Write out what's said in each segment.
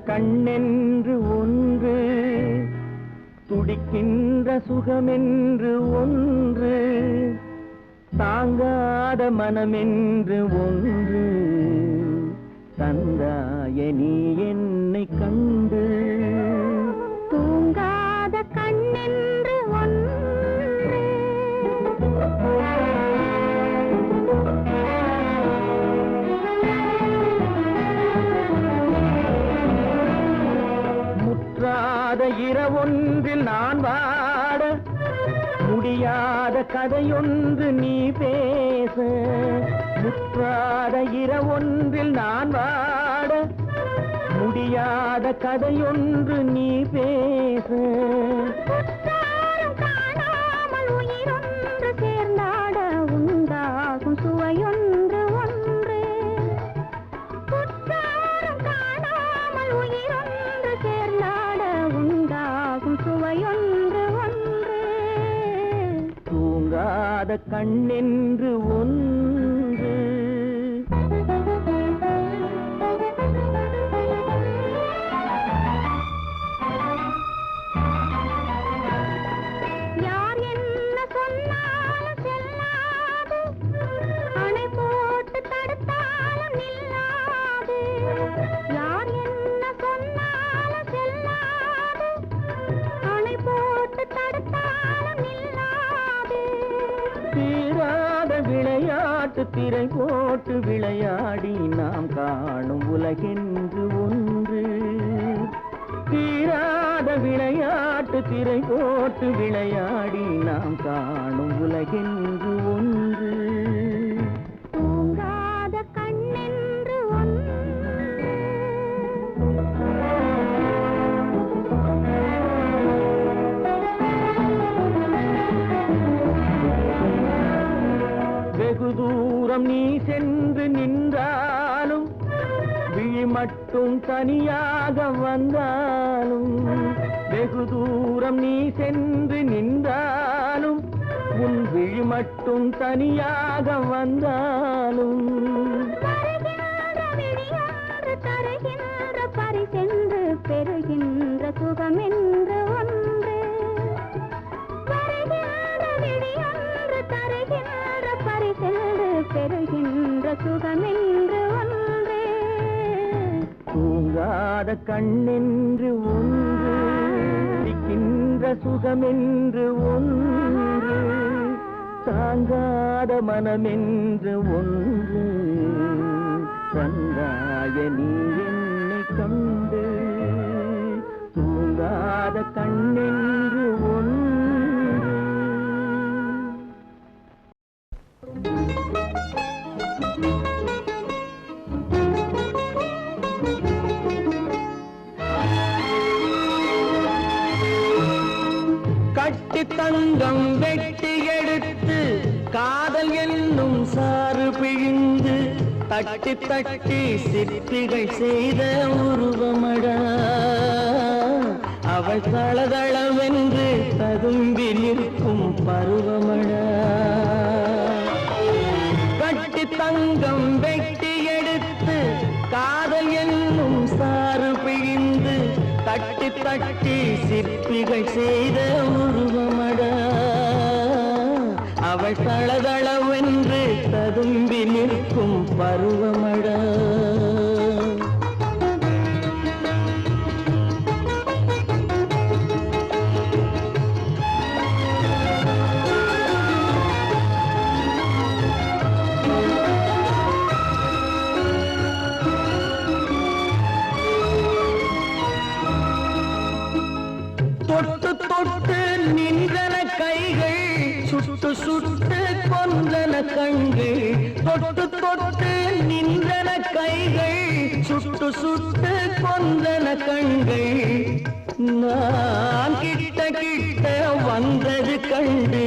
கண்ணென்று ஒன்று துடிக்கின்ற சுகமென்று ஒன்று தாங்காத மனமென்று ஒன்று தந்தாய நீ என்னை கண்டு தூங்காத கண்ணென்று ஒன்று இரவொன்றில் நான் வாட முடியாத கதையொன்று நீ பேச முற்றாத இரவொன்றில் நான் வாட முடியாத கதையொன்று நீ பேச காணாமல் உயிரொன்று சேர்ந்தாட உண்டாகும் சுவையொன்று ஒன்று குற்றாரம் காணாமல் உயிரொன்று சேர்ந்தாட உண்டாகும் சுவையொன்று ஒன்று தூங்காத கண்ணென்று ஒன்று யார் என்ன சொன்னாலும் செல்லாது அணை போட்டு தடுத்தாலும் நில்லாது யார் என்ன சொன்னாலும் செல்லாது அணை போட்டு தடுத்தாலும் நில்லாது தீராத விளையாட்டு திரை போட்டு விளையாடி நாம் காணும் உலகென்று ஒன்று தீராத விளையாட்டு திரை போட்டு விளையாடி நாம் காணும் உலகென்று ஒன்று தூங்காத கண்ணென்று ஒன்று வெகு தூரம் நீ சென்று நின்றாலும் விழி மட்டும் தனியாக வந்தாலும் வெகு தூரம் நீ சென்று நின்றாலும் உன் விழி மட்டும் தனியாக வந்தாலும் வருகின்ற விழியொன்று தருகின்ற பரிசென்று பெறுகின்ற சுகமென்று ஒன்று வருகின்ற விழியொன்று தருகின்ற பரிசென்று பெறுகின்ற சுகமென்று ஒன்று தூங்காத கண்ணென்று ஒன்று இருக்கின்ற சுகமென்று ஒன்று தாங்காத மனமென்று ஒன்று தந்தாய நீ என்னை கண்டு தூங்காத கண்ணென்று ஒன்று கட்டி தங்கம் வெட்டி எடுத்து காதல் என்னும் சாறு பிழிந்து தட்டி தட்டி சிற்பிகள் செய்த உருவமடா அவள் தளதளவென்று ததும்பி நிற்கும் பருவமடா கட்டி தங்கம் வெட்டி எடுத்து காதல் என்னும் சாறு பிழிந்து தட்டி தட்டி சிற்பிகள் செய்த உருவமடா அவள் தளதளவென்று ததும்பி நிற்கும் பருவமடா தொட்டு தொட்டு நின்ற சுட்டு சுட்டு கொன்றன கண்கள் தொட்டு தொட்டு நின்றன கைகள் சுட்டு சுட்டு கொன்றன கண்கள் நான் கிட்ட கிட்ட வந்தது கண்டு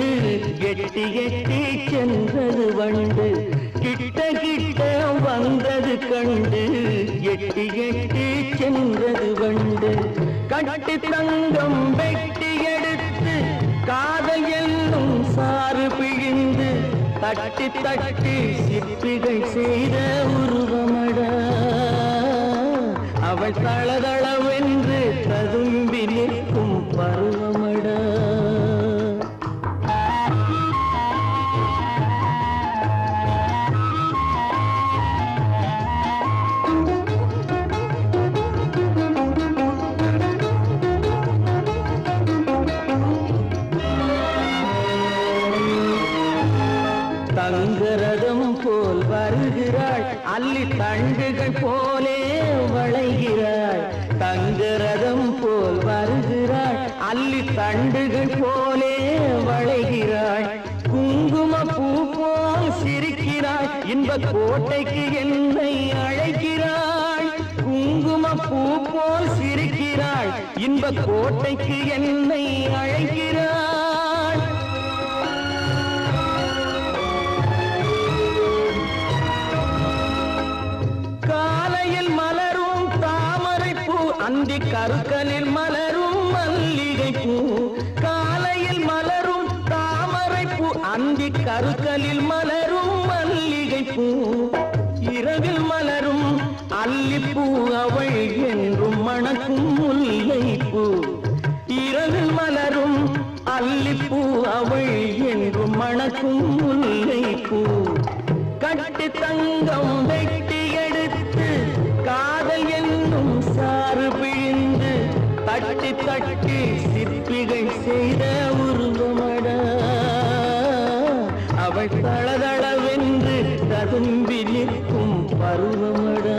எட்டி எட்டி சென்றது வண்டு கிட்ட கிட்ட வந்தது கண்டு எட்டி எட்டி சென்றது வண்டு கட்டி தங்கம் வெட்டி எடுத்து காதல் என்னும் சாறு பிழிந்து தட்டி தட்டி சிற்பிகள் செய்த உருவமடா அவள் தளதளவென்று ததும்பி நிற்கும் பருவமடா தங்கரதம் போல் வருகிறாள் அல்லி தண்டுகள் போலே வளைகிறாள் தங்கரதம் போல் வருகிறாள் அல்லி தண்டுகள் போலே வளைகிறாள் குங்கும பூ போல் சிரிக்கிறாள் இன்ப கோட்டைக்கு என்னை அழைக்கிறாள் குங்கும பூ போல் சிரிக்கிறாள் இன்ப கோட்டைக்கு என்னை அழைக்கிறாள் காலையில் மலரும் தாமரை பூ அந்தி கருக்கலில் மலரும் மல்லிகை பூ காலையில் மலரும் தாமரை பூ அந்தி கருக்கலில் மலரும் மல்லிகை பூ இரவில் மலரும் அல்லிப்பூ அவள் என்றும் மணக்கும் முல்லை பூ இரவில் மலரும் அல்லிப்பூ அவள் என்றும் மணக்கும் முல்லை பூ கட்டி தங்கம் வெட்டி எடுத்து காதல் என்னும் சாறு பிழிந்து தட்டி தட்டி சிற்பிகள் செய்த உருவமடா அவள் தளதளவென்று ததும்பி நிற்கும் பருவமடா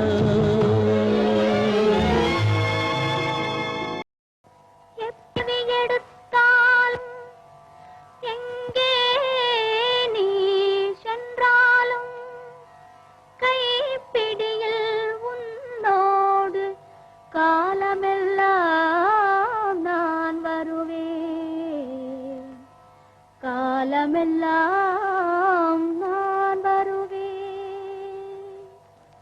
காலமெல்லாம் நான் வருவேன்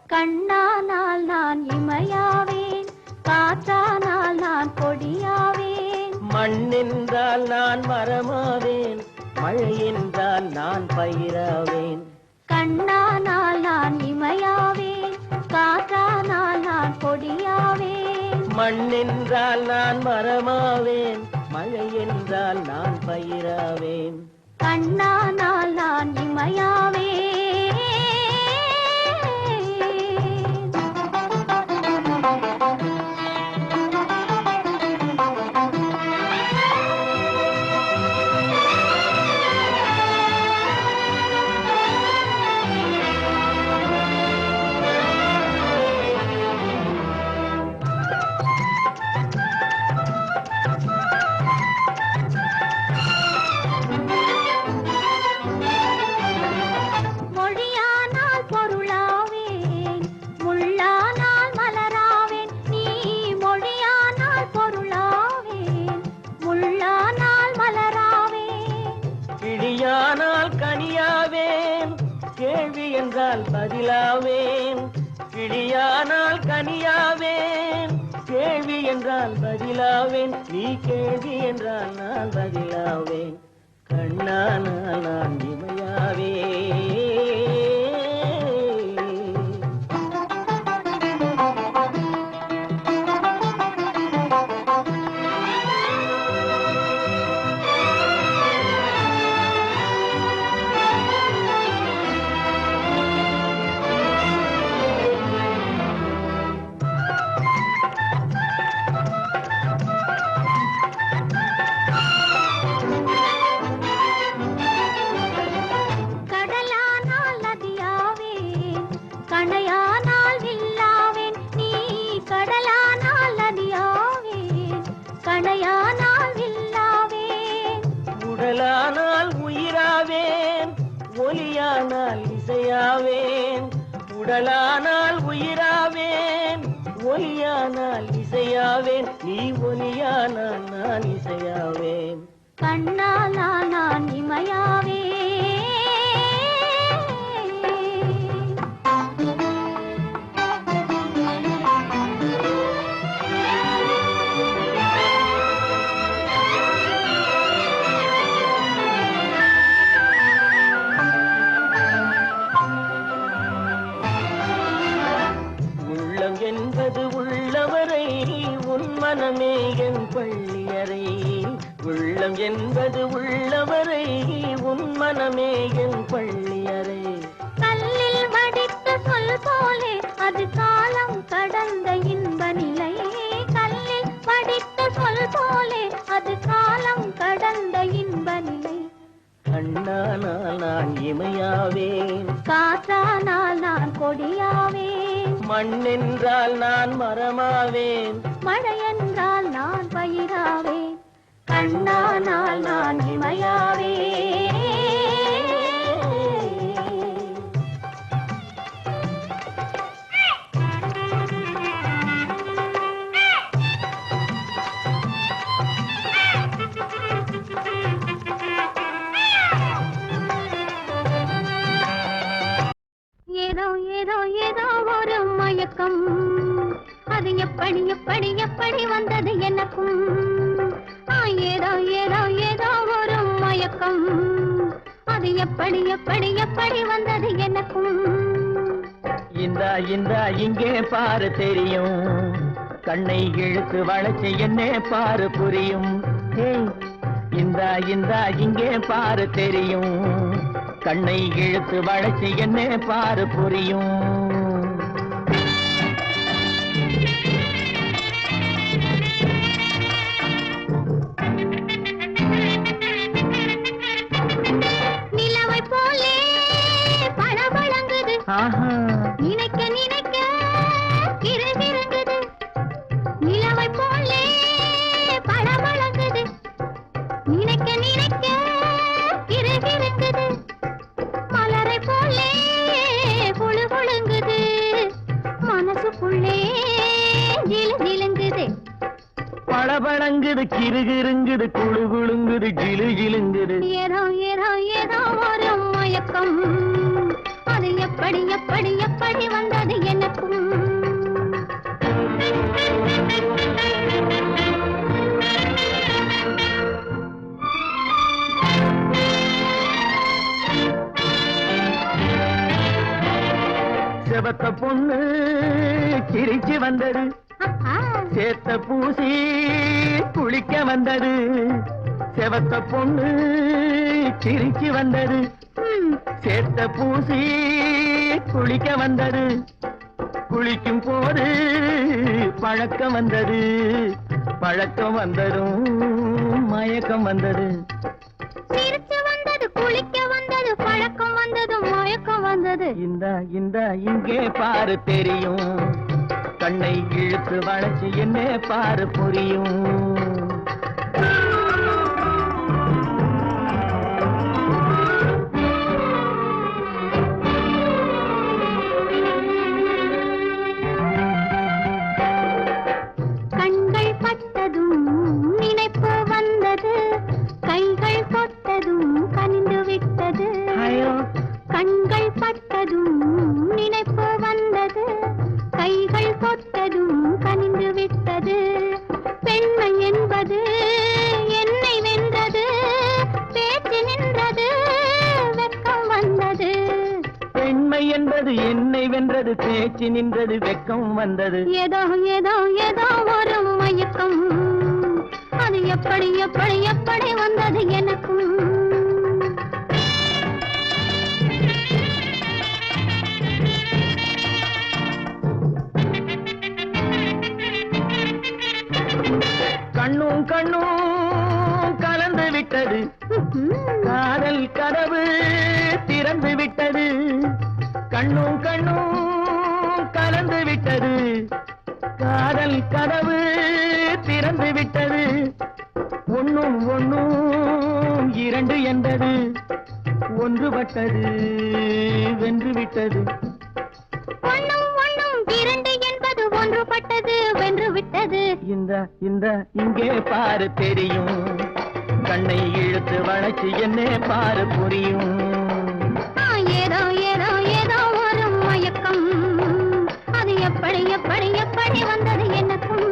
கண்ணானால் நான் இமையாவேன் காற்றானால் நான் கொடியாவேன் மண் என்றால் நான் மரமாவேன் மழை என்றால் நான் பயிராவேன் கண்ணானால் நான் இமையாவேன் காற்றானால் நான் கொடியாவேன் மண் என்றால் நான் மரமாவேன் மழை என்றால் நான் பயிராவேன் கண்ணானால் நான் இமையாவேன் கிளியானால் கனியாவேன் கேள்வி என்றால் பதிலாவேன் கிளியானால் கனியாவேன் கேள்வி என்றால் பதிலாவேன் நீ கேள்வி என்றால் நான் பதிலாவேன் கண்ணானால் நான் இமையாவேன் கணையானால் வில்லாவேன் உடலானால் உயிராவேன் ஒலியானால் இசையாவேன், உடலானால் உயிராவேன். ஒலியானால் இசையாவேன், நீ ஒலியானால் நான் இசையாவேன். கண்ணானால் நான் இமையாவே. உள்ளம் என்பது உள்ளவரை, உன் மனமே என் பள்ளியறை. உள்ளம் என்பது உள்ளவரை, உன் மனமே என் பள்ளியறை. கல்லில் வடித்த சொல் போலே அது காலம் கடந்த இன்ப நிலை. கல்லில் வடித்த சொல் போலே அது காலம் கடந்த இன்ப நிலை. கண்ணானால் நான் இமையாவேன், காற்றானால் நான் கொடியாவேன். மண்ணென்றால் நான் மரமாவேன், மழை என்றால் நான் பயிராவேன். கண்ணானால் நான் இமையாவே. ஏதோ ஏதோ ஏதோ ஒரு மயக்கம், அது எப்படி எப்படி எப்படி வந்தது எனக்கும். ஏதோ ஏதோ ஏதோ ஒரு மயக்கம், அது எப்படி எப்படி எப்படி வந்தது எனக்கும். இந்தா இந்தா இங்கே பாரு தெரியும், கண்ணை இழுத்து வளைச்சு என்ன பாரு புரியும். இந்தா இந்தா இங்கே பாரு தெரியும், கண்ணை இழுத்து வளைச்சு என்ன பாரு புரியும். நிலவை போலே பளபளங்குது, நினைக்க நினைக்க கிறுகிறுங்குது. நிலவை போலே பளபளங்குது, நினைக்க நினைக்க கிறுகிறுங்குது. மலரை போலே குழு குழுங்குது, மனசுக்குள்ளே ஜிலு ஜிலுங்குது. பளபளங்குது கிறுகிறுங்குது குழு குழுங்குது ஜிலு ஜிலுங்குது. ஏதோ ஏதோ ஏதோ ஒரு மயக்கம், அது எப்படி எப்படி எப்படி வந்தது எனக்கும். செவத்த பொண்ணு சிரிச்சு வந்தது, சேத்த பூசி குளிக்க வந்தது. செவத்த பொண்ணு சிரிச்சு வந்தது, சேத்த பூசி குளிக்க வந்தது. குளிக்கும் போது பழக்கம் வந்தது, பழக்கம் வந்ததும் மயக்கம் வந்தது. சிரிச்சு வந்தது, குளிக்க வந்தது, பழக்கம் வந்தது, மயக்கம் வந்தது. இந்தா இந்தா இங்கே பாரு தெரியும், கண்ணை இழுத்து வளைச்சு என்ன பாரு புரியும். கண்கள் பட்டதும் நினைப்பு வந்தது, கைகள் தொட்டதும் கனிந்து விட்டது. கண்கள் பட்டதும் நினைப்பு வந்தது, கைகள் தொட்டதும் கனிந்து விட்டது. பெண்மை என்பது என்னை வென்றது, பேச்சு நின்றது, வெட்கம் வந்தது. பெண்மை என்பது என்னை வென்றது, பேச்சு நின்றது, வெட்கம் வந்தது. ஏதோ ஏதோ ஏதோ ஒரு மயக்கம், அது எப்படி எப்படி எப்படி வந்தது எனக்கும். கண்ணும் கண்ணும் கலந்து விட்டது, காதல் கதவு திறந்து விட்டது. கண்ணும் கண்ணும் கலந்து விட்டது, காதல் கதவு திறந்து விட்டது. ஒண்ணும் ஒண்ணும் இரண்டு என்பது ஒன்றுபட்டது வென்று விட்டது. ஒண்ணும் ஒண்ணும் இரண்டு என்பது ஒன்றுபட்டது வென்று விட்டது. இந்த இந்த இங்கே பாரு தெரியும், கண்ணை இழுத்து வளைச்சு என்ன பாரு புரியும். ஏதோ ஏதோ ஏதோ ஒரு மயக்கம், அது எப்படி எப்படி எப்படி வந்தது எனக்கும்.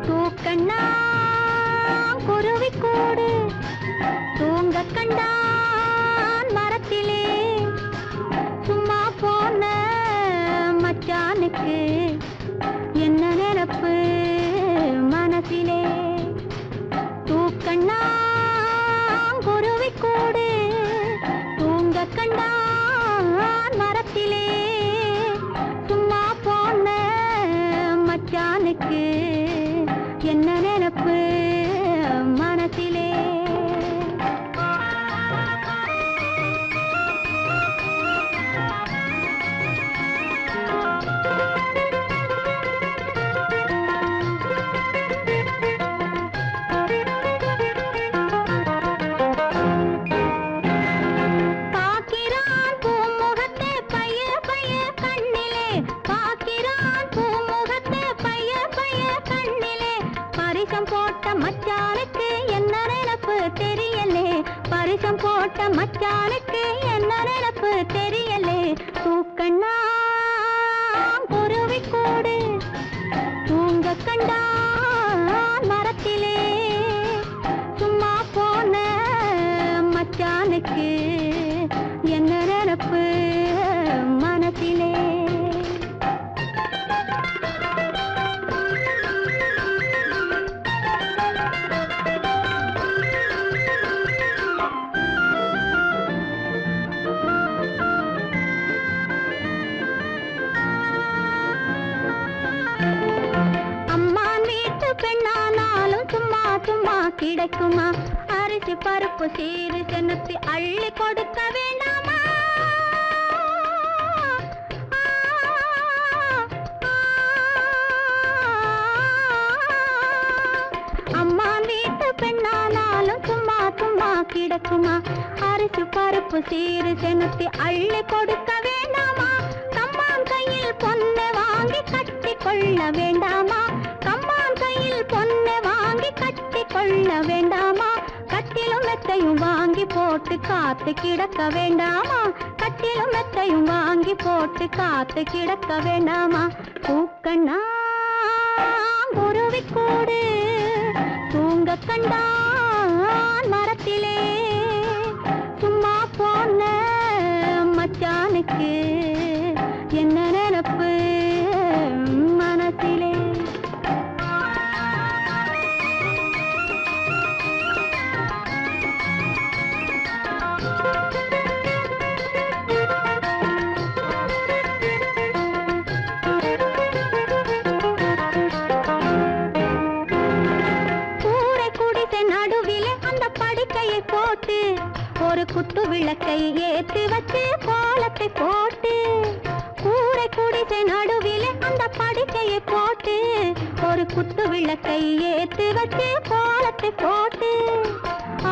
தூக்கண்ணா குருவிக்கூடு தூங்க கண்டான் மரத்திலே, சும்மா போன மச்சானுக்கு என்ன நினைப்பு மனசிலே. தூக்கண்ணா குருவிக்கூடு தூங்க கண்டான் மரத்திலே, சும்மா போன மச்சானுக்கு என்ன நினைப்பு மனசிலே. பாக்கிறான் பூமுகத்தை பைய பைய கண்ணிலே, பாக்கிறான் பூமுகத்தை பைய பைய கண்ணிலே. பரிசம் போட்ட மச்சானுக்கு என்ன நினைப்பு தெரியலே, பரிசம் போட்ட மச்சானுக்கு என்ன நினைப்பு தெரியலே. தூக்கண்ணா குருவிக்கூடு தூங்க கண்டான் மரத்திலே, சும்மா போன மச்சானுக்கு என்ன நினைப்பு மனசிலே. அம்மான் வீட்டு பெண்ணானாலும் சும்மா சும்மா கிடைக்குமா, அரிசி பருப்பு சீரு செனுத்தி அள்ளி கொடுக்க வேண்டாமா. அம்மான் வீட்டு பெண்ணானாலும் சும்மா சும்மா கிடைக்குமா, அரிசி பருப்பு சீரு செனுத்தி அள்ளி கொடுக்க வேண்டாமா. கம்மான் கையில் பொண்ணை வாங்கி கட்டி கொள்ள வேண்டாமா, கம்மான் கையில் பொண்ணை வாங்கி கட்டி கொள்ள வேண்டாமா. கட்டிலும் மெத்தையும் வாங்கி போட்டு காத்து கிடக்க வேண்டாமா, கட்டிலும் மெத்தையும் வாங்கி போட்டு காத்து கிடக்க வேண்டாமா. தூக்கண்ணா குருவிக்கூடு தூங்க கண்டான் மரத்திலே, சும்மா போன மச்சானுக்கு என்ன நினைப்பு மனசிலே. கூரை குடிசை நடுவிலே அந்த படுக்கையை போட்டு, ஒரு குத்து விளக்கை ஏற்றி வச்சு கோலத்தை போட்டு. கூரை குடிசை நடுவிலே அந்த படுக்கையை போட்டு, ஒரு குத்து விளக்கை ஏற்றி வச்சு கோலத்தை போட்டு.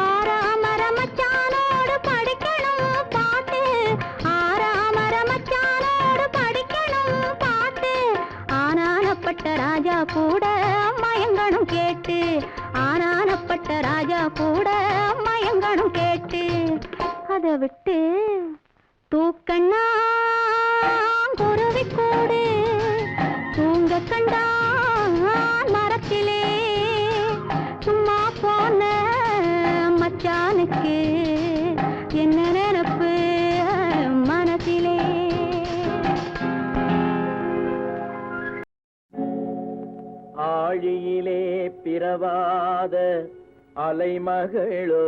ஆறாமர மச்சானோடு படிக்கணும் பாட்டு, ஆறாமர மச்சானோடு படிக்கணும் பாட்டு. ஆனானப்பட்ட ராஜா கூட மயங்கணும் கேட்டு, ஆனானப்பட்ட ராஜா கூட மயங்கணும் கேட்டு. அதை விட்டு தூக்கண்ணா குருவிக்கூடு தூங்க கண்டான் மரத்திலே, சும்மா போன மச்சானுக்கு என்ன நினைப்பு மனசிலே. ஆழியிலே பிறவாத அலைமகளோ,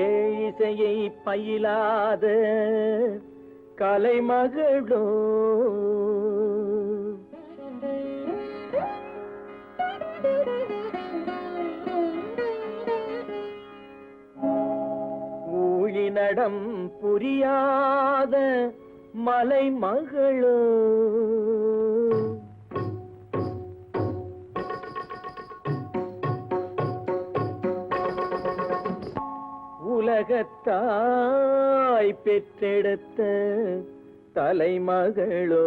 ஏழிசையை பயிலாத கலைமகளோ ஊழிநடம் புரியாத மலைமகளோ உலகத்தாய் பெற்றெடுத்த தலைமகளோ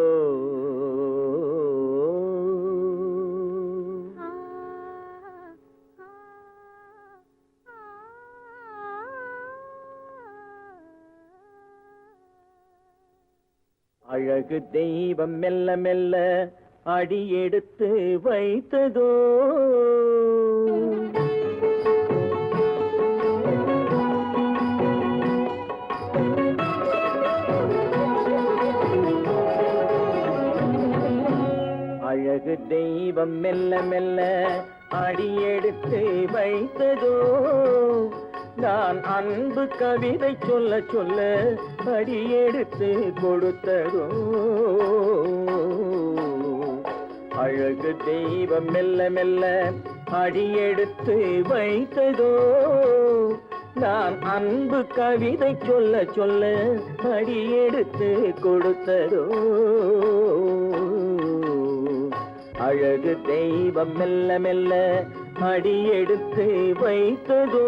அழகு தெய்வம் மெல்ல மெல்ல அடியெடுத்து வைத்ததோ அழகு தெய்வம் மெல்ல மெல்ல அடியெடுத்து வைத்ததோ நான் அன்பு கவிதை சொல்ல சொல்ல அடியெடுத்து கொடுத்ததோ அழகு தெய்வம் மெல்ல மெல்ல அடியெடுத்து வைத்ததோ நான் அன்பு கவிதை சொல்ல சொல்ல அடியெடுத்து கொடுத்ததோ அழகு தெய்வம் மெல்ல மெல்ல அடியெடுத்து வைத்ததோ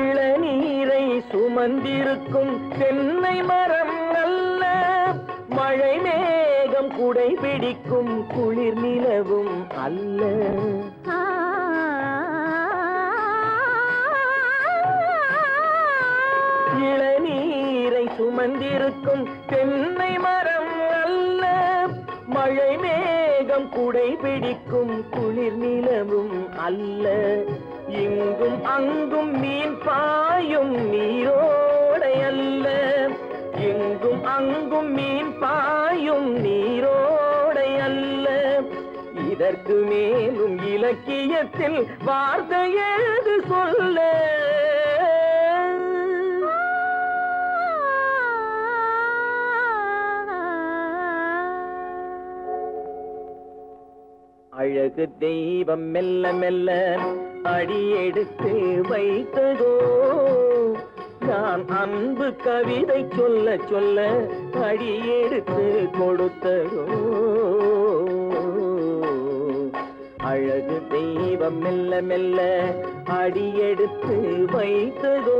இளநீரை சுமந்திருக்கும் தென்னை மரம் நல்ல மழை மேகம் குடை பிடிக்கும் குளிர் நிலவும் அல்ல இளநீரை சுமந்திருக்கும் தென்னை மரம் அல்ல மழை மேகம் குடை பிடிக்கும் குளிர் நிலவும் அல்ல இங்கும் அங்கும் மீன் பாயும் நீரோடை அல்ல எங்கும் அங்கும் மீன் பாயும் நீரோடை அல்ல இதற்கு மேலும் இலக்கியத்தில் வார்த்தை ஏது சொல்ல அழகு தெய்வம் மெல்ல மெல்ல அடியெடுத்து வைத்ததோ நான் அன்பு கவிதை சொல்ல சொல்ல அடியெடுத்து கொடுத்ததோ அழகு தெய்வம் மெல்ல மெல்ல அடியெடுத்து வைத்ததோ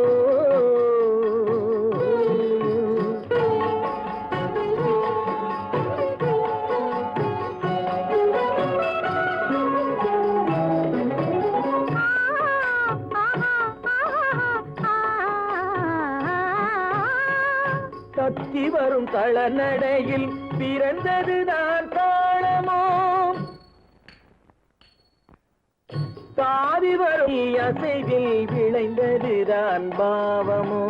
தத்தி வரும் தளநடையில் பிறந்ததுதான் தாளமோ தாவி வரும் அசைவில் விளைந்ததுதான் பாவமோ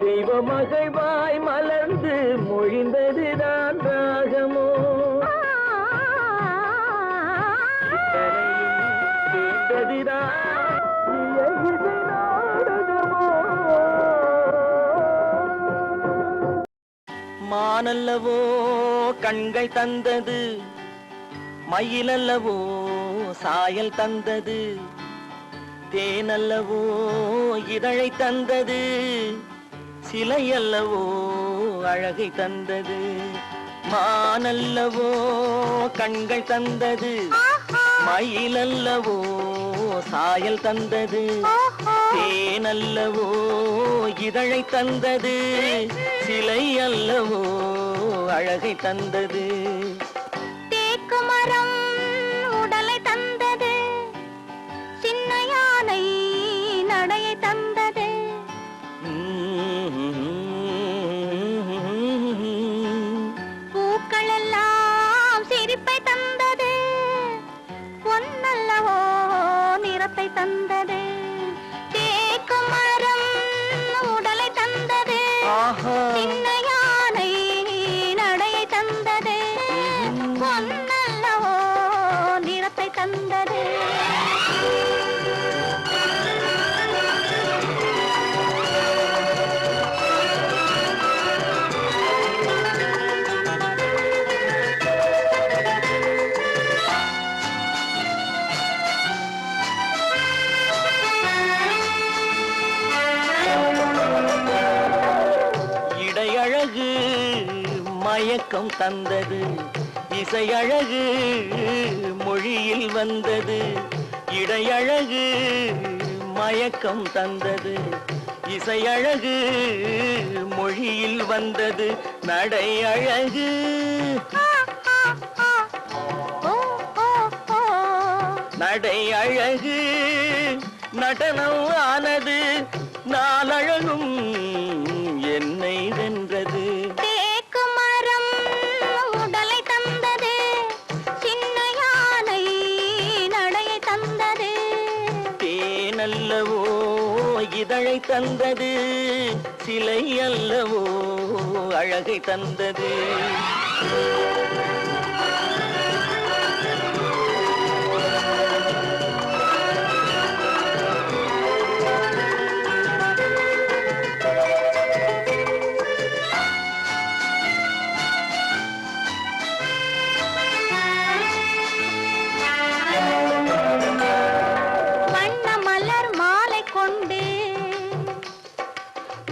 தெய்வ மகிழ்வாய் மலர்ந்து மொழிந்ததுதான் ராகமோ கேட்டதுதான் மானல்லவோ கண்கள் தந்தது மயிலல்லவோ சாயல் தந்தது தேனல்லவோ இதழை தந்தது சிலையல்லவோ அழகை தந்தது மானல்லவோ கண்கள் தந்தது மயிலல்லவோ சாயல் தந்தது தேனல்லவோ இதழை தந்தது சிலை அல்லவோ அழகை தந்தது தேக்கு மரம் உடலை தந்தது சின்ன யானை நடையை தந்தது பூக்கள் எல்லாம் சிரிப்பை தந்தது பொன்னல் தந்தது தேக்கு மரம் உடலை தந்தது சின்ன யானை நடையை தந்தது பொன்னல்லவோ நிறத்தை தந்தது இடையழகு மயக்கம் தந்தது இசையழகு மொழியில் வந்தது இடையழகு மயக்கம் தந்தது இசையழகு மொழியில் வந்தது நடை அழகு நடை அழகு நடனம் ஆனது நாளழகும் என்னை வென்றது தேக்கு மரம் உடலை தந்தது சின்ன யானை நடையை தந்தது தேனல்லவோ இதழை தந்தது சிலை அல்லவோ அழகை தந்தது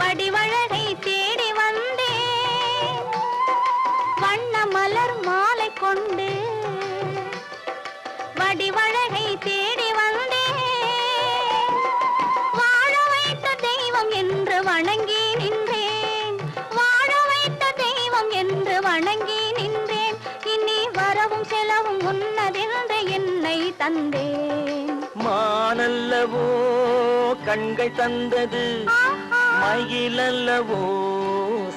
வடிவழகை தேடி வந்தேன் வண்ண மலர் மாலை கொண்டு வடிவழகை தேடி வந்தேன் வாழ வைத்த தெய்வம் என்று வணங்கி நின்றேன் வாழ வைத்த தெய்வம் என்று வணங்கி நின்றேன் இனி வரவும் செலவும் உன்னதென்று என்னை தந்தேன் மானல்லவோ கண்கள் தந்தது மயிலல்லவோ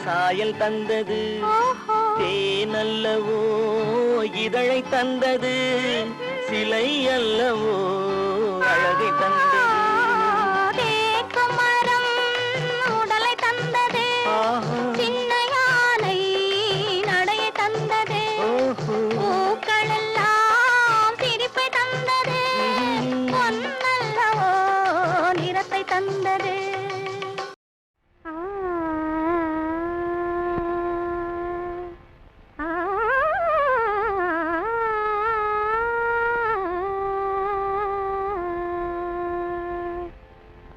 சாயல் தந்தது தேனல்லவோ இதழை தந்தது சிலை அல்லவோ அழகை தந்தது தேக்கு மரம் உடலை தந்தது சின்ன யானை நடையை தந்தது பூக்கள் எல்லாம் சிரிப்பை தந்தது பொன்னல்லவோ நிறத்தை தந்தது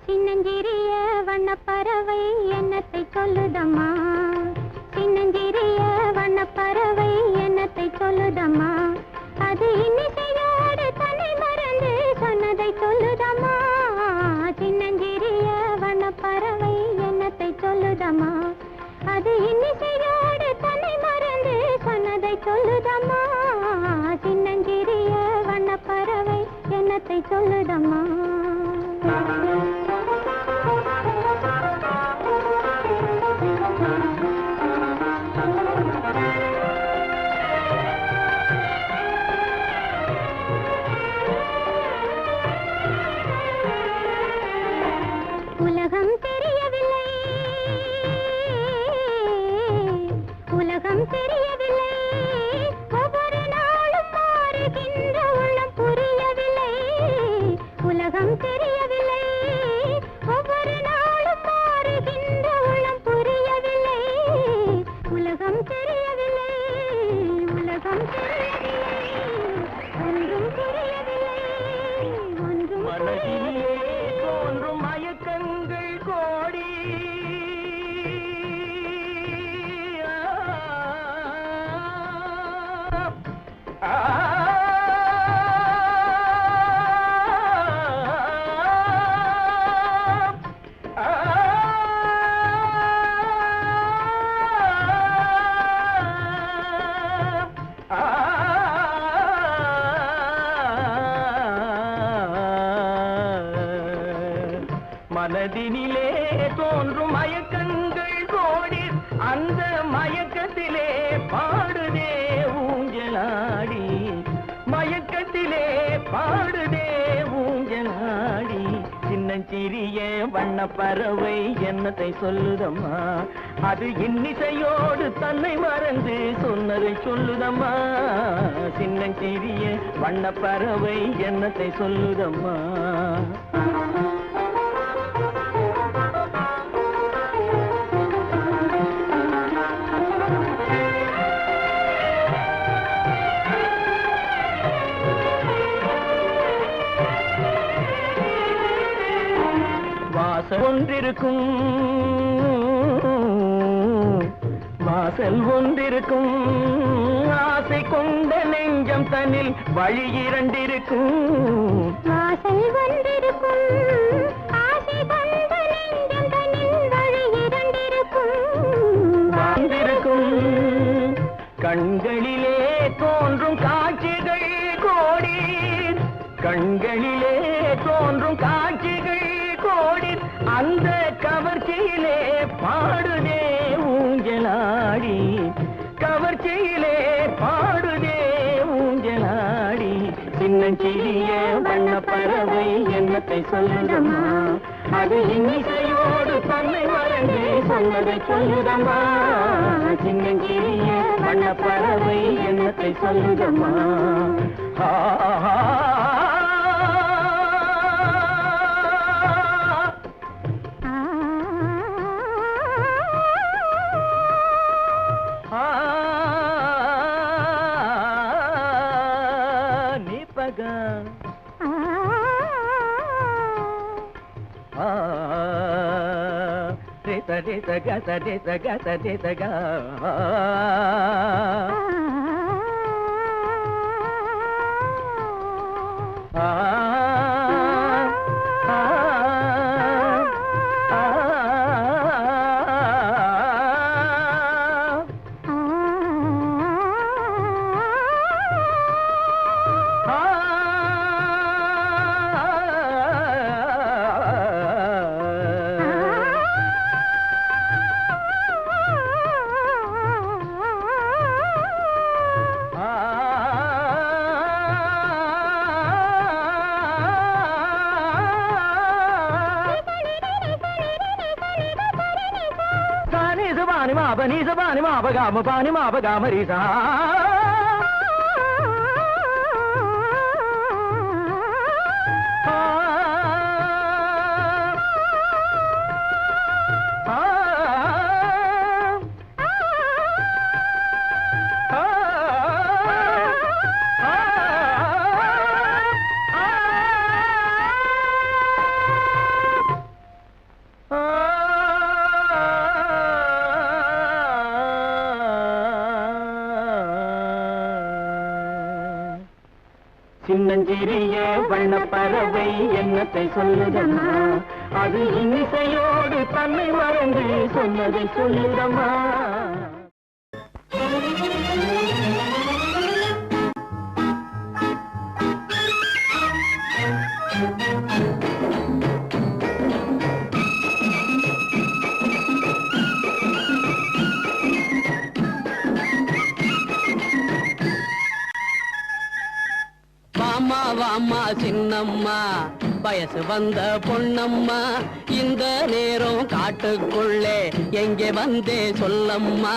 சின்னஞ்சிறிய வண்ணப்பறவை என்னத்தை சொல்லுதம்மா சின்னஞ்சிறிய வண்ணப்பறவை என்னத்தை சொல்லுதம்மா அது இன்னிசையோடு தன்னை மறந்து சொன்னதை சொல்லுதம்மா சின்னஞ்சிறிய வண்ணப்பறவை என்னத்தை சொல்லுதம்மா அது இன்னிசையோடு தன்னை மறந்து சொன்னதை சொல்லுதம்மா சின்னஞ்சிறிய வண்ணப்பறவை என்னத்தை சொல்லுதம்மா உலகம் தெரியவில்லை உலகம் தெரியவில்லை ஒவ்வொரு நாளும் மாறுகின்ற உள்ளம் புரியவில்லை உலகம் தெரியவில்லை ஒவ்வொரு நாளும் மாறுகின்ற உள்ளம் புரியவில்லை உலகம் தெரியவில்லை உலகம் தெரியவில்லை ஒன்றும் புரியவில்லை ஒன்றும் மனதிலே தோன்றும் மயக்கங்கள் கோடி மனதினிலே தோன்றும் மயக்கங்கள் கோடி அந்த மயக்கத்திலே பாடுதே ஊஞ்சலாடி மயக்கத்திலே பாடுதே ஊஞ்சல் ஊஞ்சலாடி சின்னஞ்சிறிய வண்ண பறவை என்னத்தை சொல்லுதம்மா அது இன்னிசையோடு தன்னை மறந்து சொன்னதை சொல்லுதம்மா சின்னஞ்சிறிய வண்ண பறவை என்னத்தை சொல்லுதம்மா வாசல் ஒன்றிருக்கும் ஆசை கொண்ட நெஞ்சம் தன்னில் வழி இரண்டிருக்கும் வாசல் ஒன்றிருக்கும் ஆசை கொண்ட நெஞ்சம் தன்னில் வழி இரண்டிருக்கும் கண்களிலே தோன்றும் காட்சிகள் கோடி கண்களிலே தோன்றும் காட்சிகள் கோடி அந்த கவர்ச்சியிலே பாடுதே ஊஞ்சலாடி கவர்ச்சியிலே பாடுதே ஊஞ்சலாடி சின்னஞ்சிறிய வண்ண பறவை என்னத்தை சொல்லுதம்மா அது இன்னிசையோடு தன்னை மறந்து சொன்னதை சொல்லுதம்மா சின்னஞ்சிறிய வண்ண பறவை என்னத்தை சொல்லுதம்மா பானிமாபகாமரிசா சின்னஞ்சிறிய வண்ண பறவை என்னத்தை சொல்லுதம்மா அது இன்னிசையோடு தன்னை மறந்து சொன்னதை சொல்லுதம்மா வாமா சின்னம்மா வயசு வந்த பொன்னம்மா இந்த நேரம் காட்டுக்குள்ளே எங்கே வந்தே சொல்லம்மா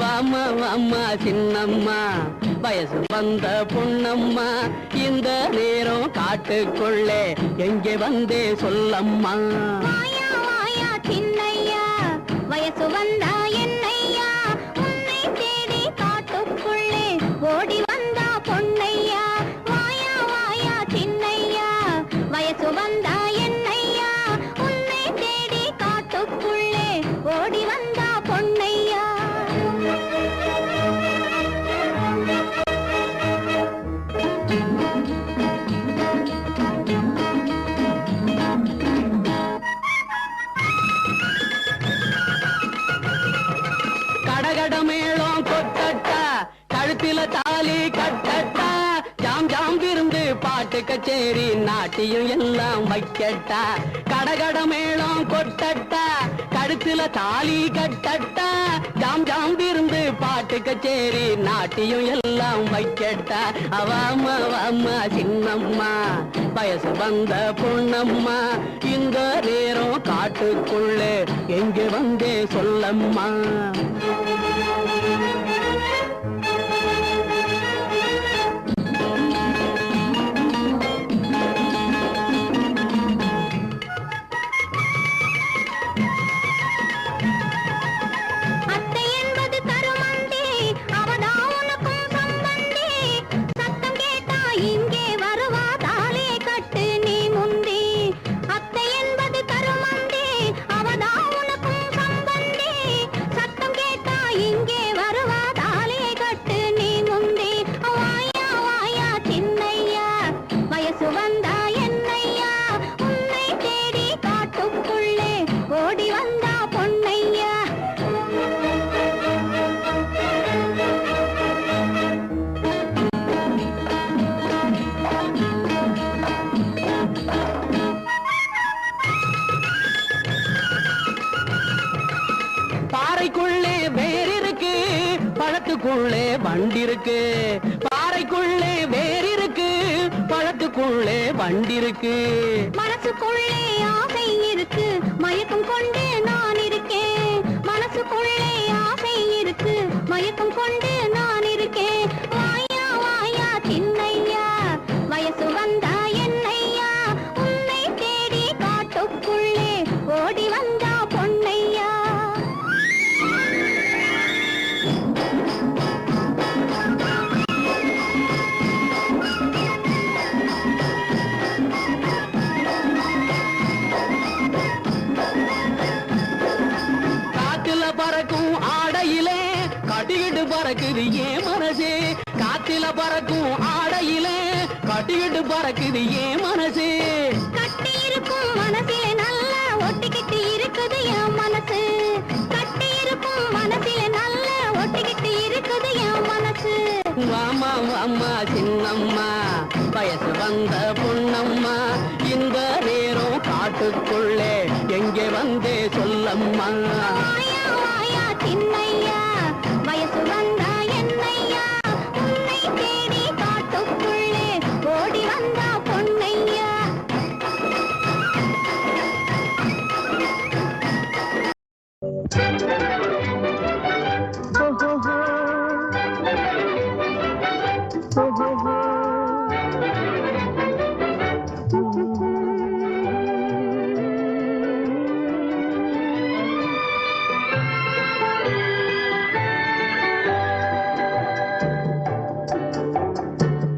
வாமா சின்னம்மா வயசு வந்த பொன்னம்மா இந்த நேரம் காட்டுக்குள்ளே எங்கே வந்தே சொல்லம்மா வாயா சின்னையா வயசு வந்தா என்னையா உன்னை தேடி காட்டுக்குள்ளே ஓடி வந்தா பொன்னையா வாயா சின்னையா வயசு வந்தா என்னையா உன்னை தேடி காட்டுக்குள்ளே ஓடி வந்தா பொன்னையா கடகடமேளம் கொட்டட்டா கழுத்தில தாலி கட்டட்டா ஜாம் ஜாம் விருந்து பாட்டு கச்சேரி நாட்டியம் எல்லாம் வைக்கட்டா கடகடமேளம் கொட்டட்டா கழுத்தில தாலி கட்டட்டா ஜாம் ஜாம் விருந்து பாட்டு கச்சேரி நாட்டியம் எல்லாம் வைக்கட்டா அவாமா வாமா சின்னம்மா வயசு வந்த பொண்ணம்மா இந்த நேரம் காட்டுக்குள்ளே எங்கே வந்தே சொல்லம்மா பாறைக்குள்ளே வேறிருக்கு பழத்துக்குள்ளே வண்டிருக்கு பாறைக்குள்ளே வேறிருக்கு பழத்துக்குள்ளே வண்டிருக்கு மனசுக்குள்ளே ஆசை இருக்கு மயக்கம் கொண்டு நான் இருக்கேன் மனசுக்குள்ளே ஆசை இருக்கு மயக்கம் கொண்டு நான் இருக்கேன் வாயா வாயா சின்னையா வயசு வந்தா என்னையா உன்னை தேடி காட்டுக்குள்ளே ஓடி வந்தா பொன்னையா பறக்கும் ஆடையிலே கட்டிக்கிட்டு பறக்குது ஏன் மனசே காத்தில பறக்கும் ஆடையிலே கட்டிக்கிட்டு பறக்குது ஏன் மனசே கட்டி இருக்கும் மனசிலே நல்லா ஒட்டிக்கிட்டு இருக்குது என் மனசு கட்டி இருக்கும் மனசிலே நல்லா ஒட்டிக்கிட்டு இருக்குது என் மனசு வாமா வாமா சின்னம்மா வயசு வந்த பொண்ணம்மா இந்த நேரம் காட்டுக்குள்ளே எங்கே வந்தே சொல்லம்மா வாயா வாயா சின்னையா வயசு வந்தா என்னையா உன்னை தேடி காட்டுக்குள்ளே ஓடி வந்தா பொன்னையா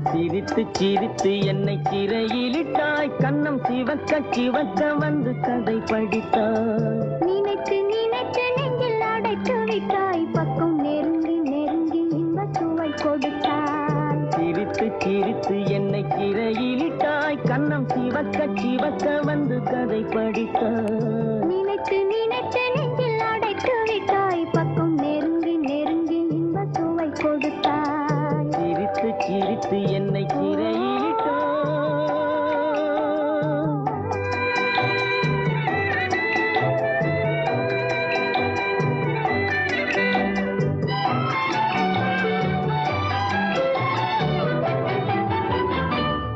சிரித்து சிரித்து என்னை சிறையிலிட்டாய் கண்ணம் சிவக்க சிவக்க வந்து கதை படித்தாய் நினைத்து நினைத்து நெஞ்சில் அடைத்து விட்டாய் பக்கம் நெருங்கி நெருங்கி இன்ப சுவை கொடுத்தாய் சிரித்து சிரித்து என்னை சிறையிலிட்டாய் கண்ணம் சிவக்க சிவக்க வந்து கதை படித்தாய் நினைத்து நினைத்து நெஞ்சில் அடைத்து விட்டாய் பக்கம் நெருங்கி நெருங்கி இன்ப சுவை கொடுத்தாய் சிரித்து சிரித்து என்னை சிறையிலிட்டாய்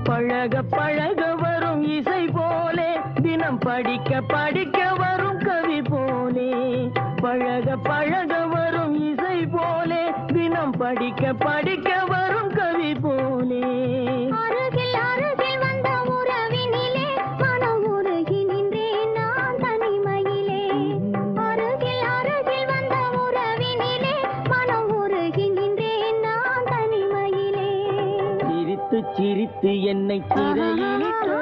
பழக பழக வரும் இசை போலே தினம் படிக்க படிக்க வரும் கவி போலே பழக பழக வரும் இசை போலே தினம் படிக்க படிக்க வரும் கவி போலே அருகில் அருகில் வந்த உறவினிலே மனம் உருகி நின்றேன் நான் தனிமையிலே அருகில் அருகில் வந்த உறவினிலே மனம் உருகி நின்றேன் நான் தனிமையிலே சிரித்து சிரித்து என்னை சிறையிலிட்டாய்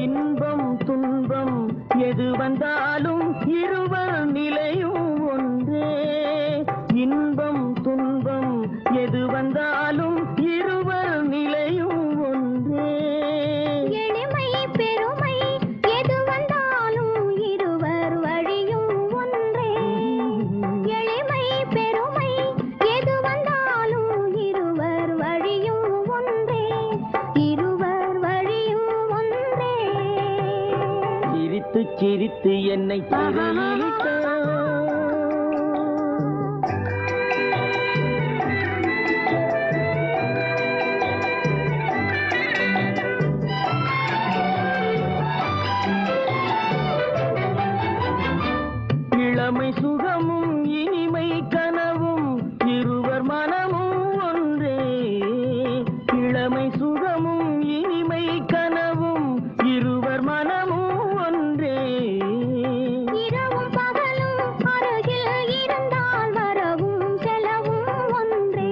இன்பம் துன்பம் எது வந்தாலும் இருவர் நிலையும் ஒன்றே இன்பம் துன்பம் எது வந்தாலும் இருவர் நிலையும் ஒன்றே சிரித்து சிரித்து என்னை சிறையிலிட்டாய். இளமை சுகமும் இனிமை கனவும் இருவர் மனமும் ஒன்றே. இளமை சுகமும் இனிமை கனவும் இருவர் மனமும் ஒன்றே. இரவும் பகலும் அருகில் இருந்தால் வரவும் செலவும் ஒன்றே.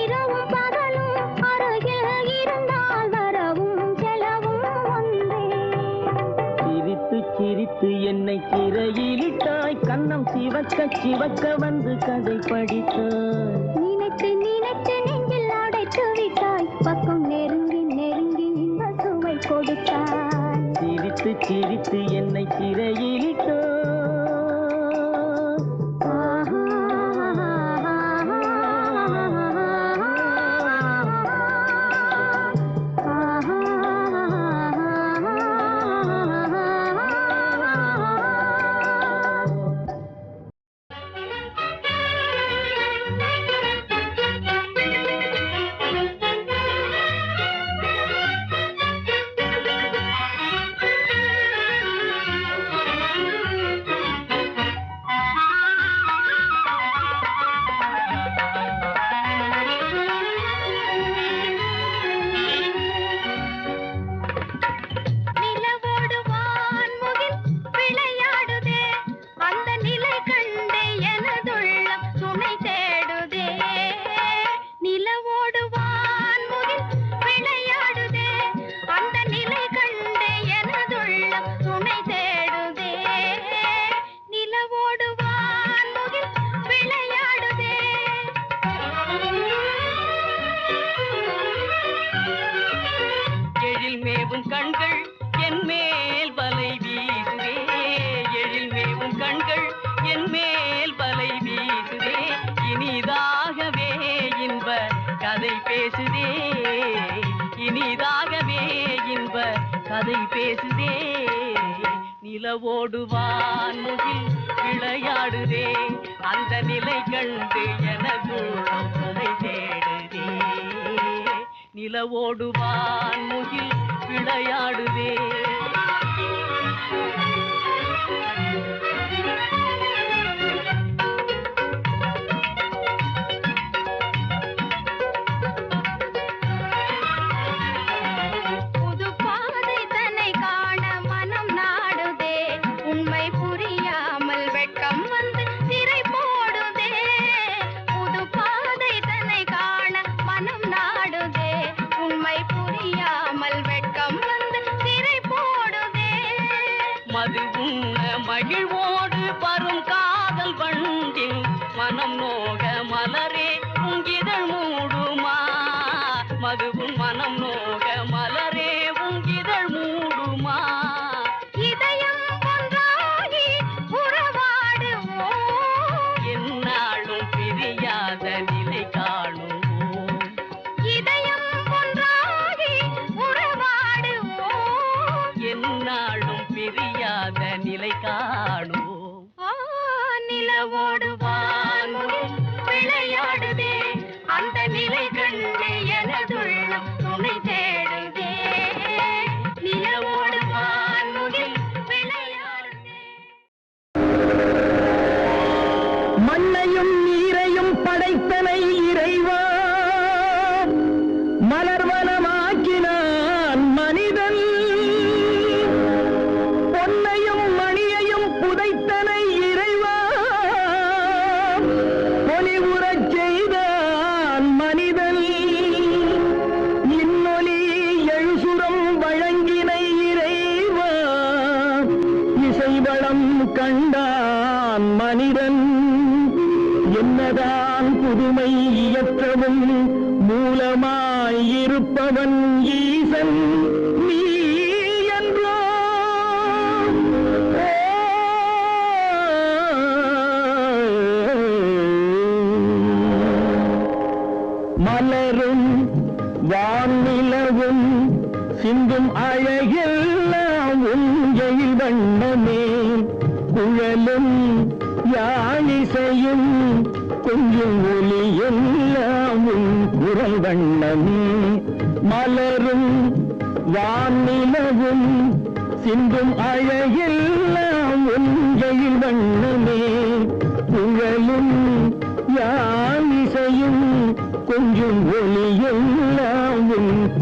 இரவும் பகலும் அருகில் இருந்தால் வரவும் செலவும் ஒன்றே. சிரித்து சிரித்து என்னை சிறையிலிட்டாய். கண்ணம் சிவக்க சிவக்க வந்து கதை படித்தாய். நினைத்து நினைத்து நெஞ்சில் அடைத்து விட்டாய். பக்கம் நெருங்கி நெருங்கி இந்த சுவை கொடுத்தாய். சிரித்து சிரித்து என்னை சிறையிலிட்டாய். நிலவோடு வான்முகில் விளையாடுதே. அந்த நிலை கண்டு எனதுள்ளம் துணை தேடுதே. நிலவோடு வான்முகில் விளையாடுதே. அந்த நிலை கண்டு எனதுள்ளம் துணை தேடுதே. நிலவோடு வான்முகில் விளையாடுதே. எழில் மேவும் கண்கள் என் மேல் வலை வீசுதே. எழில் மேவும் கண்கள் என் மேல் வலை வீசுதே. இனிதாகவே இன்ப கதை பேசுதே. இனிதாகவே இன்ப கதை பேசுதே. நிலவோடு வான்முகில் விளையாடுதே. அந்த நிலை கண்டு எனதுள்ளம் துணை தேடுதே. நிலவோடு வான்முகில் விளையாடுதே. புது பாதை தன்னை காண மனம் நாடுதே. உண்மை புரியாமல் வெட்கம் வந்து திரை போடுதே. புது பாதை தன்னை காண மனம் நாடுதே. உண்மை புரியாமல் வெட்கம் வந்து திரை போடுதே. மது உண்ண மகிழ்வோடு வரும் காதல் வண்டில் மனம் நோக மலரே உங்கிதழ் மூடுமா. மதுவும் மனம் நோக மலரே உங்கிதழ் மூடுமா. இதயம் ஒன்றாகி உறவாடுவோம். எந்நாளும் பிரியாத நிலை காணுவோம். இதயம் ஒன்றாகி உறவாடுவோம். எந்நாளும் பிரியாத நிலை காணுவோம். நிலவோடு வான்முகில் விளையாடுதே. அந்த நிலை கண்டு எனதுள்ளம் துணை தேடுதே. நிலவோடு வான்முகில் விளையாடுதே. மண்ணையும் நீரையும் படைத்தனை இறைவா. மலர்வனமாக்கினான் மனிதன். பொன்னையும் மணியையும் புதைத்தனை இறைவா. பொலிவுறச் செய்தான் மனிதன். இன்னொலி எழுசுரம் வழங்கினை இறைவா. இசைவளம் கண்டான் மனிதன். என்னதான் புதுமை இயற்றவும் மூலமாயிருப்பவன் ஈசன் நீ என்றோ. மலரும் வானிலவும் சிந்தும் அழகெல்லாம் உஞ்சையில் வண்ணமே குழலும் யாழிசையும் கொஞ்சம் ஒலி எல்லாம் குரல் வண்ணமே மலரும் வானிலவும் சிந்தும் அழகெல்லாம் உஞ்சையில் வண்ணமே குழலும் யாழிசையும் கொஞ்சம் ஒலி எல்லாம்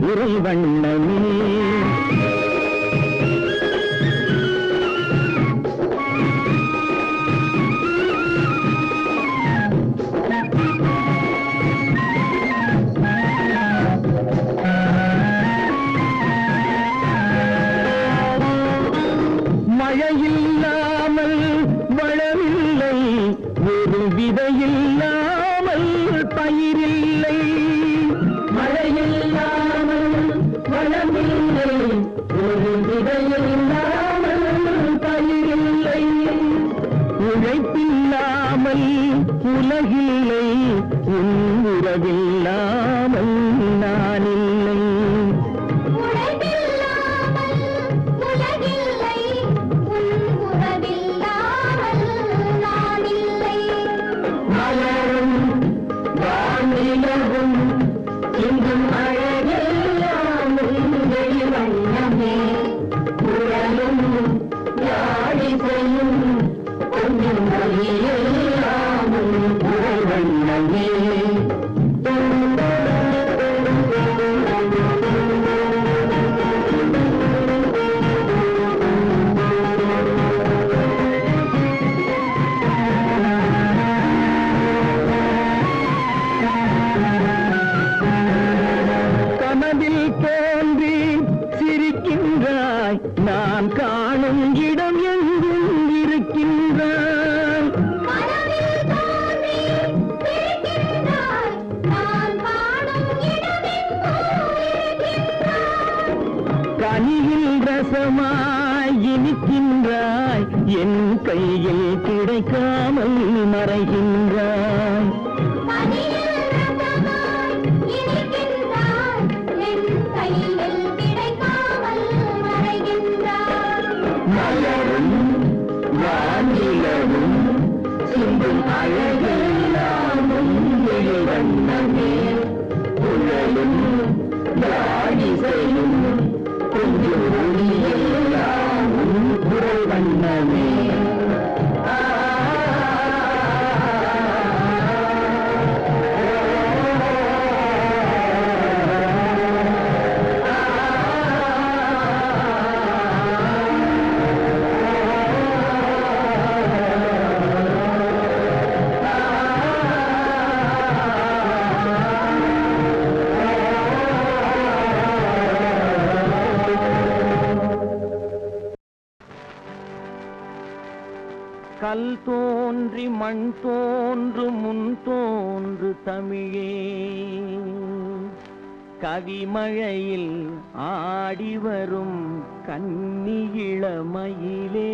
குரல் வண்ணமே மழையில்லாமல் வளமில்லை ஒரு விதையில்லாமல் பயிரில்லை மழையில்லாமல் வளமில்லை ஒரு விதையில்லாமல் பயிரில்லை உழைப்பில்லாமல் உலகில்லை உன் உறவில்லாமல் நான் இல்லை நான் காணும் இடம் எங்கும் இருக்கின்றான் கனியில் ரசமாய் இனிக்கின்றாய் என் கையில் கிடைக்காமல் மறைகின்றாய் மலரும் வானிலவும் சிந்தும் அழகெல்லாமும் வண்ணமே குழலும் யாழிசையும் கொஞ்சம் ஒளியெல்லாமும் குரல் வண்ணமே கல் தோன்றி மண் தோன்று முன் தோன்று தமிழே கவிமழையில் ஆடி வரும் கன்னி இளமயிலே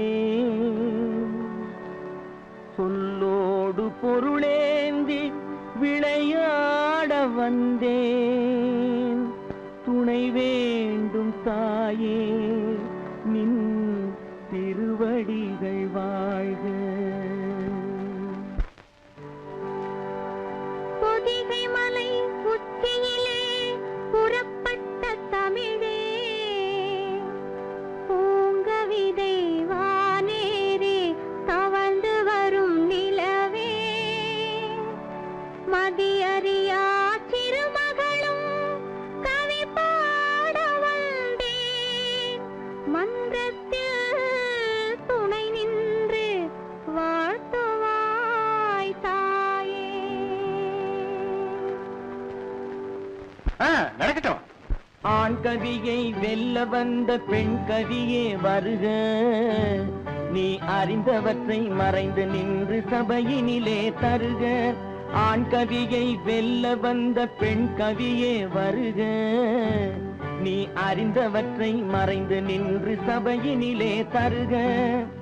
சொல்லோடு பொருளேந்தி விளையாட வந்தேன் துணை வேண்டும் தாயே நின் திருவடிகள் வாழ்க பொதிகை மலை உச்சியிலே புறப்பட்ட தமிழே பூங்கவிதை வானேறி தவழ்ந்து வரும் நிலவே மதியறியா சிறுமகளும் கவி பாட வந்தேன் மன்றத்தில் துணை நின்று வாழ்த்துவாய் தாயே. நடக்கட்டும். ஆண் கவியை வெல்ல வந்த பெண் கவியே வருக, நீ அறிந்தவற்றை மறைந்து நின்று சபையினிலே தருக. ஆண் கவியை வெல்ல வந்த பெண் கவியே வருக, நீ அறிந்தவற்றை மறைந்து நின்று சபையினிலே தருக.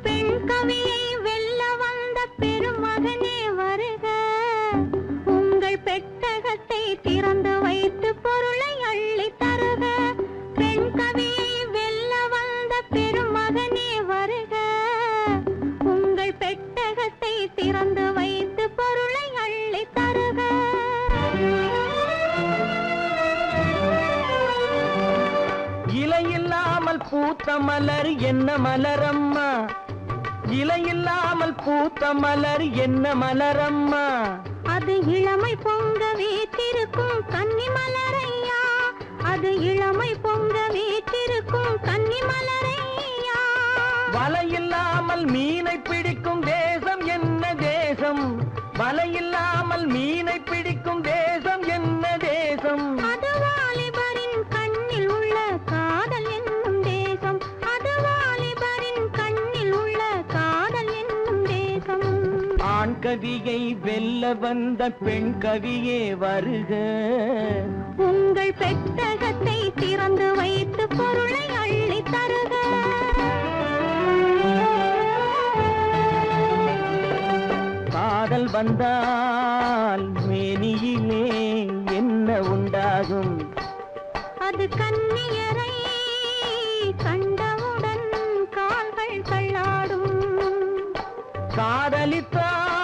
பெண் கவியை வெல்ல வந்த பெருமகனே வருக, உங்கள் பெட்டகத்தை திறந்து வைத்து பொருளை அள்ள பூத்த மலர் என்ன மலரம்மா, இலையில்லாமல் பூத்த மலர் என்ன மலரம்மா. அது இளமை பொங்க வீற்றிருக்கும் கன்னி மலரையா, அது இளமை பொங்க வீற்றிருக்கும் கன்னி மலரையா. வலையில்லாமல் மீனை பிடிக்கும் தேசம் என்ன தேசம், வலையில்லாமல் மீனை பிடிக்கும் தேசம் என்ன தேசம். அது வாலிபரின் கண்ணில் உள்ள காதல் என்னும் தேசம், அது வாலிபரின் கண்ணில் உள்ள காதல் என்னும் தேசம். ஆண் கவியை வெல்ல வந்த பெண் கவியே வருக, உங்கள் பெட்டகத்தை திறந்து வைத்து பொருளை அள்ளி தருக. காதல் வந்தால் மேனியிலே என்ன உண்டாகும், அது கன்னியரை கண்டவுடன் கால்கள் தள்ளாடும். காதலித்தாள்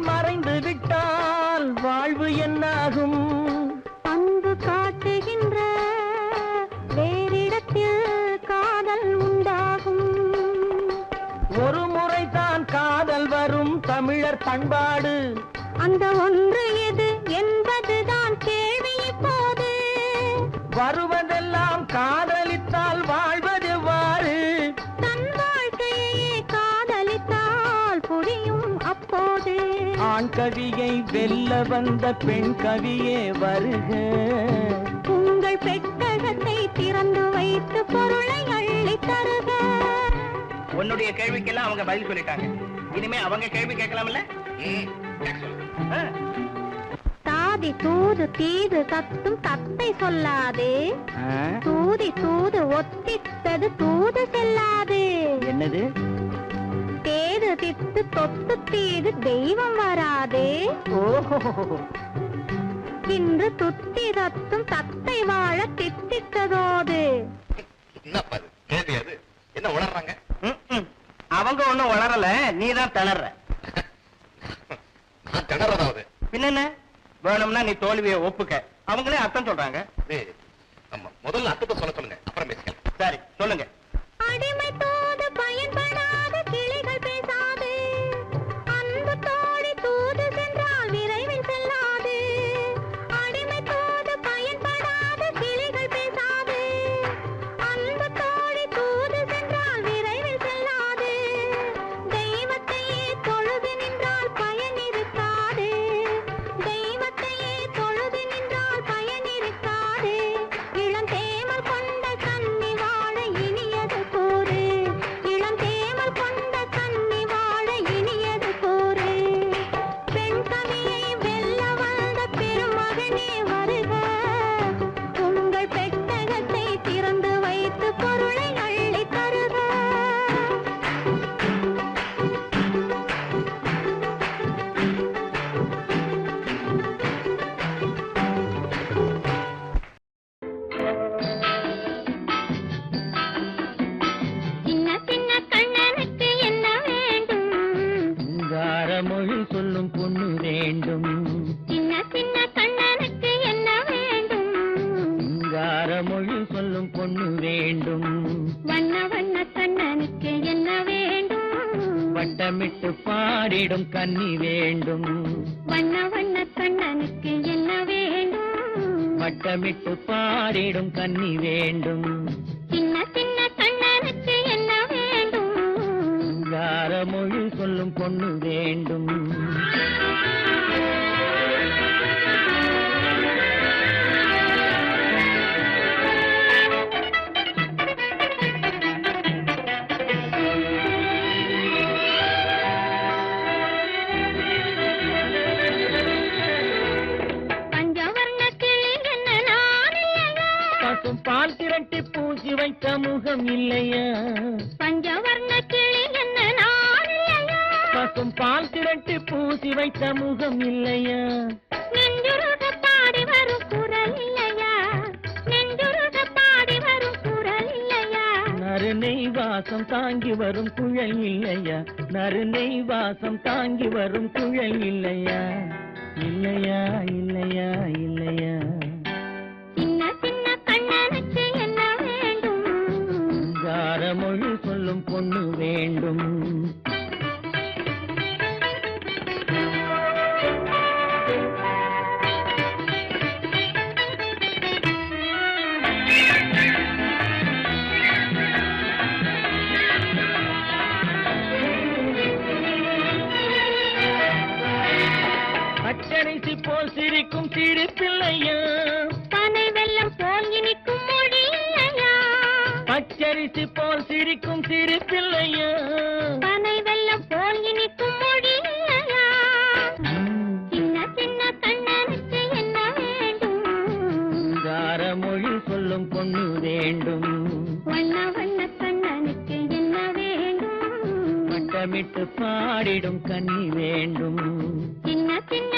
மறைந்து விட்டால் வாழ்வு என்னாகும். அன்பு காட்டுகின்ற வேறிடத்தில் காதல் உண்டாகும். ஒரு முறைதான் காதல் வரும் தமிழர் பண்பாடு, அந்த ஒன்று எது என்பதுதான் கேள்வி இப்போது. வருவதெல்லாம் காதலித்தால் வாழ்வதெவ்வாறு, தன் வாழ்க்கையே காதலித்தால் புரியும் அப்போது. ஆண் கவியை வெல்ல வந்த பெண் கவியே வருக, உங்கள் பெட்டகத்தை திறந்து வைத்து பொருளை அள்ளி தருக. உன்னுடைய கேள்விக்கெல்லாம் அவங்க பதில் சொல்லிட்டாங்க. இனிமே அவங்க கேள்வி கேட்கலாம்ல? தாதி தூது தீது தத்தும் தத்தை சொல்லாது, தூதி தூது ஒத்தித்தது தூது செல்லாது. என்னது? தேது தித்து தொத்து தீது தெய்வம் வராது. ஓஹோ, இன்று துத்தி தத்தும் தத்தை வாழ தித்தித்ததோது. என்னப்பா அது கேள்வி? அது என்ன உணர்றாங்க? அவங்க ஒண்ணும் வளரல, நீதான் திணற. நான் திணறதாவது. பின்ன வேணும்னா நீ தோல்வியை ஒப்புக்க. அவங்களே அர்த்தம் சொல்றாங்க. நம்ம முதல்ல அர்த்தத்தை சொல்ல சொல்லுங்க, அப்புறம் பேசிக்கலாம். சரி சொல்லுங்க. அடிமை தோது பயன்படாத கிளிகள் பேசாது, அன்பு தோழி தூது சென்றால் விரைவில் செல்லாது. அடிமை தோது பயன்படாத கிளிகள் பேசாது, அன்பு தோழி தூது சென்றால் விரைவில் செல்லாது. தெய்வத்தையே தொழுது நின்றால் பயன் இருக்காது, தெய்வத்தையே தொழுது நின்றால் பயன் இருக்காது. இளம் தேமல் கொண்ட கன்னி வாழ இனியது கூறு, இளம் தேமல் கொண்ட கன்னி வாழ இனியது கூறு. பெண் கவியை வெல்ல வந்த பெருமகனே வருக, உங்கள் பெட்டகத்தை திறந்து வைத்து பொருளை அள்ளி தருக. சின்ன சின்ன கண்ணனுக்கு என்ன வேண்டும், சிங்கார மொழி சொல்லும் பொண்ணு வேண்டும், சின்ன சின்ன கண்ணனுக்கு என்ன வேண்டும். சிங்கார மொழி சொல்லும் பொண்ணு வேண்டும். வண்ண வண்ண கண்ணனுக்கு என்ன வேண்டும், வட்டமிட்டு பாடிடும் கன்னி வேண்டும், வண்ண வண்ண கண்ணனுக்கு என்ன வேண்டும். வட்டமிட்டு பாடிடும் கன்னி வேண்டும். சின்ன சின்ன கண்ணனுக்கு என்ன வேண்டும். சிங்கார மொழி சொல்லும் பொண்ணு வேண்டும். பஞ்சவர்ண கிளி என்ன நான் இல்லையா, பசும் பால் திரட்டி பூசி வைத்த முகம் இல்லையா, பஞ்சவர்ண கிளி என்ன நான் இல்லையா. பசும் பால் திரட்டி பூசி வைத்த முகம் இல்லையா. நெஞ்சுருக பாடி வரும் குரல் இல்லையா, நெஞ்சுருக பாடி வரும் குரல் இல்லையா. நறுநெய் வாசம் தாங்கி வரும் குழல் இல்லையா, நறுநெய் வாசம் தாங்கி வரும் குழல் இல்லையா. இல்லையா இல்லையா இல்லையா. சின்ன சின்ன கண்ணனுக்கு என்ன வேண்டும், பனித்து போல் சிரிக்கும் சிரிப்பில்லையா பனை வெள்ளம் போல் இனிக்கும் மொழி இல்லையா சின்ன சின்ன கண்ணனுக்கு என்ன வேண்டும் கார மொழி சொல்லும் பொண்ணு வேண்டும் வண்ண வண்ண கண்ணனுக்கு என்ன வேண்டும் வட்டமிட்டு பாடிடும் கன்னி வேண்டும் சின்ன சின்ன